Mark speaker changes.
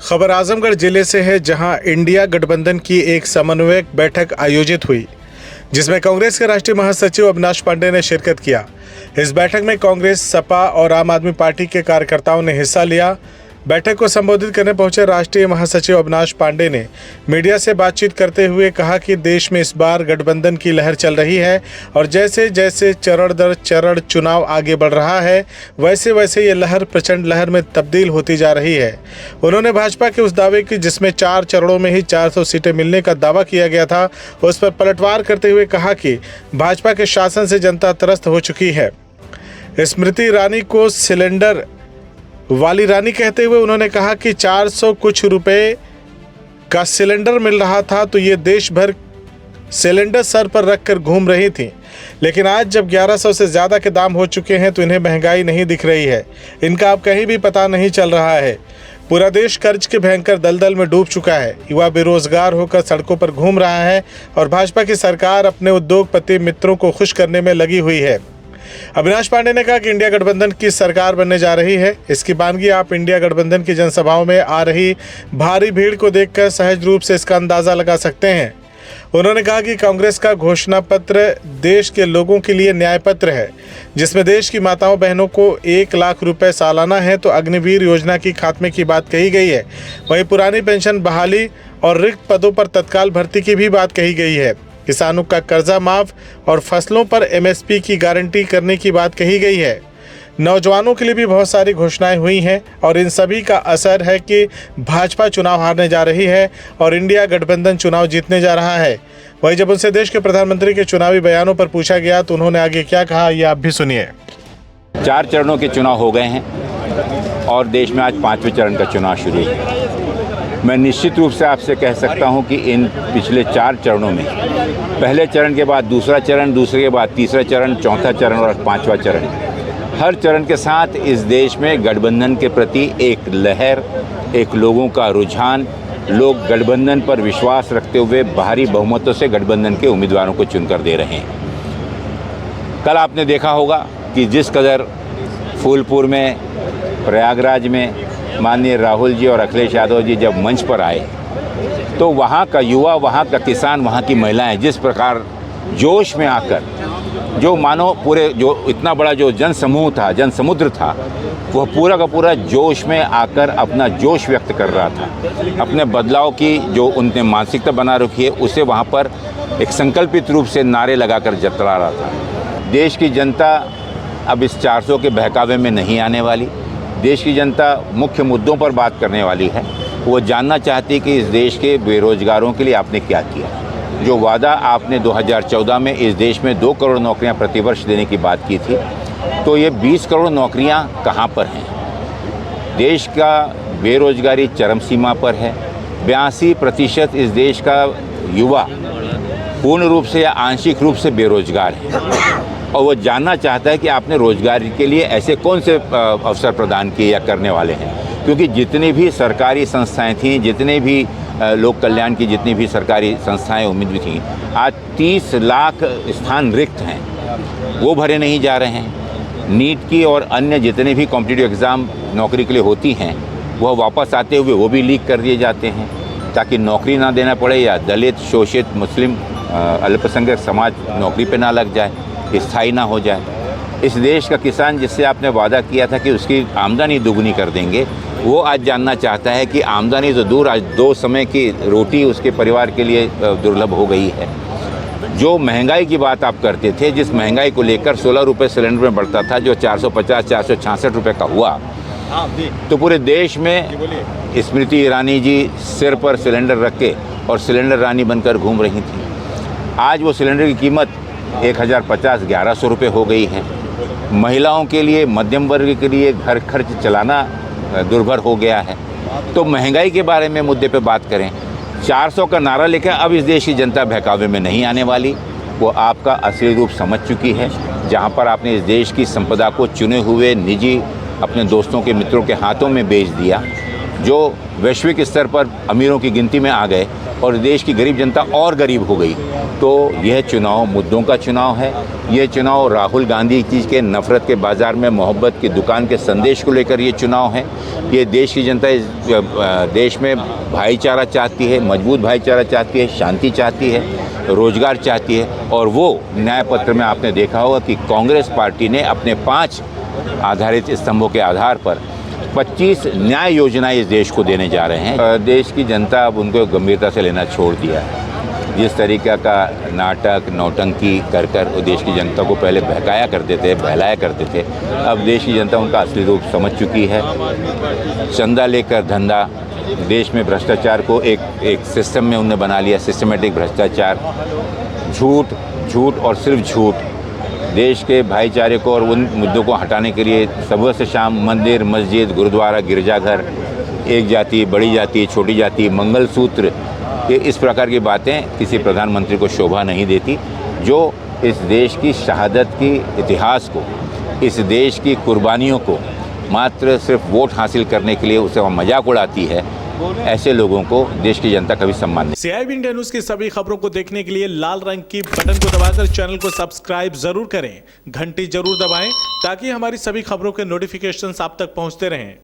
Speaker 1: खबर आजमगढ़ जिले से है, जहां इंडिया गठबंधन की एक समन्वयक बैठक आयोजित हुई, जिसमें कांग्रेस के राष्ट्रीय महासचिव अविनाश पांडे ने शिरकत किया। इस बैठक में कांग्रेस, सपा और आम आदमी पार्टी के कार्यकर्ताओं ने हिस्सा लिया। बैठक को संबोधित करने पहुंचे राष्ट्रीय महासचिव अविनाश पांडे ने मीडिया से बातचीत करते हुए कहा कि देश में इस बार गठबंधन की लहर चल रही है और जैसे जैसे चरण दर चरण चुनाव आगे बढ़ रहा है, वैसे वैसे ये लहर प्रचंड लहर में तब्दील होती जा रही है। उन्होंने भाजपा के उस दावे की जिसमें 4 चरणों में ही 400 सीटें मिलने का दावा किया गया था, उस पर पलटवार करते हुए कहा कि भाजपा के शासन से जनता त्रस्त हो चुकी है। स्मृति ईरानी को सिलेंडर वाली रानी कहते हुए उन्होंने कहा कि 400 कुछ रुपए का सिलेंडर मिल रहा था तो ये देश भर सिलेंडर सर पर रखकर घूम रही थी, लेकिन आज जब 1100 से ज़्यादा के दाम हो चुके हैं तो इन्हें महंगाई नहीं दिख रही है, इनका अब कहीं भी पता नहीं चल रहा है। पूरा देश कर्ज के भयंकर दलदल में डूब चुका है, युवा बेरोजगार होकर सड़कों पर घूम रहा है और भाजपा की सरकार अपने उद्योगपति मित्रों को खुश करने में लगी हुई है। अविनाश पांडे ने कहा कि इंडिया गठबंधन की सरकार बनने जा रही है। इसकी बानगी आप इंडिया गठबंधन की जनसभाओं में आ रही भारी भीड़ को देखकर सहज रूप से इसका अंदाजा लगा सकते हैं। उन्होंने कहा कि कांग्रेस का घोषणा पत्र देश के लोगों के लिए न्याय पत्र है, जिसमें देश की माताओं बहनों को 1 लाख रुपए सालाना है तो अग्निवीर योजना की खात्मे की बात कही गई है। वहीं पुरानी पेंशन बहाली और रिक्त पदों पर तत्काल भर्ती की भी बात कही गई है। किसानों का कर्जा माफ और फसलों पर MSP की गारंटी करने की बात कही गई है। नौजवानों के लिए भी बहुत सारी घोषणाएं हुई हैं और इन सभी का असर है कि भाजपा चुनाव हारने जा रही है और इंडिया गठबंधन चुनाव जीतने जा रहा है। वहीं जब उनसे देश के प्रधानमंत्री के चुनावी बयानों पर पूछा गया तो उन्होंने आगे क्या कहा, ये आप भी सुनिए।
Speaker 2: 4 चरणों के चुनाव हो गए हैं और देश में आज 5वें चरण का चुनाव शुरू है। मैं निश्चित रूप से आपसे कह सकता हूं कि इन पिछले 4 चरणों में पहले चरण के बाद दूसरा चरण, दूसरे के बाद तीसरा चरण, चौथा चरण और 5वां चरण, हर चरण के साथ इस देश में गठबंधन के प्रति एक लहर, एक लोगों का रुझान, लोग गठबंधन पर विश्वास रखते हुए भारी बहुमतों से गठबंधन के उम्मीदवारों को चुनकर दे रहे हैं। कल आपने देखा होगा कि जिस कदर फूलपुर में, प्रयागराज में माननीय राहुल जी और अखिलेश यादव जी जब मंच पर आए तो वहाँ का युवा, वहाँ का किसान, वहाँ की महिलाएं जिस प्रकार जोश में आकर, जो मानो पूरे जो इतना बड़ा जो जनसमूह था, जनसमुद्र था, वह पूरा का पूरा जोश में आकर अपना जोश व्यक्त कर रहा था। अपने बदलाव की जो उनने मानसिकता बना रखी है उसे वहाँ पर एक संकल्पित रूप से नारे लगाकर जतला रहा था। देश की जनता अब इस 400 के बहकावे में नहीं आने वाली। देश की जनता मुख्य मुद्दों पर बात करने वाली है। वो जानना चाहती है कि इस देश के बेरोजगारों के लिए आपने क्या किया। जो वादा आपने 2014 में इस देश में 2 करोड़ नौकरियां प्रतिवर्ष देने की बात की थी, तो ये 20 करोड़ नौकरियां कहां पर हैं? देश का बेरोजगारी चरम सीमा पर है। 82% इस देश का युवा पूर्ण रूप से या आंशिक रूप से बेरोजगार है और वो जानना चाहता है कि आपने रोजगार के लिए ऐसे कौन से अवसर प्रदान किए या करने वाले हैं। क्योंकि जितनी भी सरकारी संस्थाएं थीं, जितने भी लोक कल्याण की जितनी भी सरकारी संस्थाएं उम्मीद थीं, आज 30 लाख स्थान रिक्त हैं, वो भरे नहीं जा रहे हैं। नीट की और अन्य जितने भी कॉम्पिटिटिव एग्ज़ाम नौकरी के लिए होती हैं, वह वापस आते हुए वो भी लीक कर दिए जाते हैं ताकि नौकरी ना देना पड़े या दलित, शोषित, मुस्लिम, अल्पसंख्यक समाज नौकरी पे ना लग जाए, स्थायी ना हो जाए। इस देश का किसान जिससे आपने वादा किया था कि उसकी आमदनी दुगनी कर देंगे, वो आज जानना चाहता है कि आमदनी तो दूर, आज 2 समय की रोटी उसके परिवार के लिए दुर्लभ हो गई है। जो महंगाई की बात आप करते थे, जिस महंगाई को लेकर 16 रुपये सिलेंडर में बढ़ता था, जो 450-466 रुपये का हुआ, तो पूरे देश में स्मृति ईरानी जी सिर पर सिलेंडर रख के और सिलेंडर रानी बनकर घूम रही थी। आज वो सिलेंडर की कीमत 1050-1100 रुपये हो गई है। महिलाओं के लिए, मध्यम वर्ग के लिए घर खर्च चलाना दुर्भर हो गया है। तो महंगाई के बारे में मुद्दे पे बात करें, 400 का नारा लेकर अब इस देश की जनता बहकावे में नहीं आने वाली। वो आपका असली रूप समझ चुकी है। जहाँ पर आपने इस देश की संपदा को चुने हुए निजी अपने दोस्तों के, मित्रों के हाथों में बेच दिया, जो वैश्विक स्तर पर अमीरों की गिनती में आ गए, और देश की गरीब जनता और गरीब हो गई। तो यह चुनाव मुद्दों का चुनाव है। यह चुनाव राहुल गांधी जी के नफ़रत के बाज़ार में मोहब्बत की दुकान के संदेश को लेकर ये चुनाव है। ये देश की जनता इस देश में भाईचारा चाहती है, मजबूत भाईचारा चाहती है, शांति चाहती है, रोजगार चाहती है। और वो न्याय पत्र में आपने देखा होगा कि कांग्रेस पार्टी ने अपने 5 आधारित स्तंभों के आधार पर 25 न्याय योजनाएं इस देश को देने जा रहे हैं। देश की जनता अब उनको गंभीरता से लेना छोड़ दिया है। जिस तरीक़े का नाटक नौटंकी कर कर देश की जनता को पहले बहकाया करते थे, बहलाया करते थे, अब देश की जनता उनका असली रूप समझ चुकी है। चंदा लेकर धंधा, देश में भ्रष्टाचार को एक सिस्टम में उन्होंने बना लिया, सिस्टमेटिक भ्रष्टाचार, झूठ और सिर्फ झूठ। देश के भाईचारे को और उन मुद्दों को हटाने के लिए सुबह से शाम मंदिर, मस्जिद, गुरुद्वारा, गिरजाघर, एक जाति, बड़ी जाति, छोटी जाति, मंगलसूत्र, ये इस प्रकार की बातें किसी प्रधानमंत्री को शोभा नहीं देती। जो इस देश की शहादत की इतिहास को, इस देश की कुर्बानियों को मात्र सिर्फ वोट हासिल करने के लिए उसे मजाक उड़ाती है, ऐसे लोगों को देश की जनता कभी सम्मान नहीं।
Speaker 1: CIB इंडिया न्यूज की सभी खबरों को देखने के लिए लाल रंग की बटन को दबाकर चैनल को सब्सक्राइब जरूर करें, घंटी जरूर दबाएं ताकि हमारी सभी खबरों के नोटिफिकेशंस आप तक पहुंचते रहें।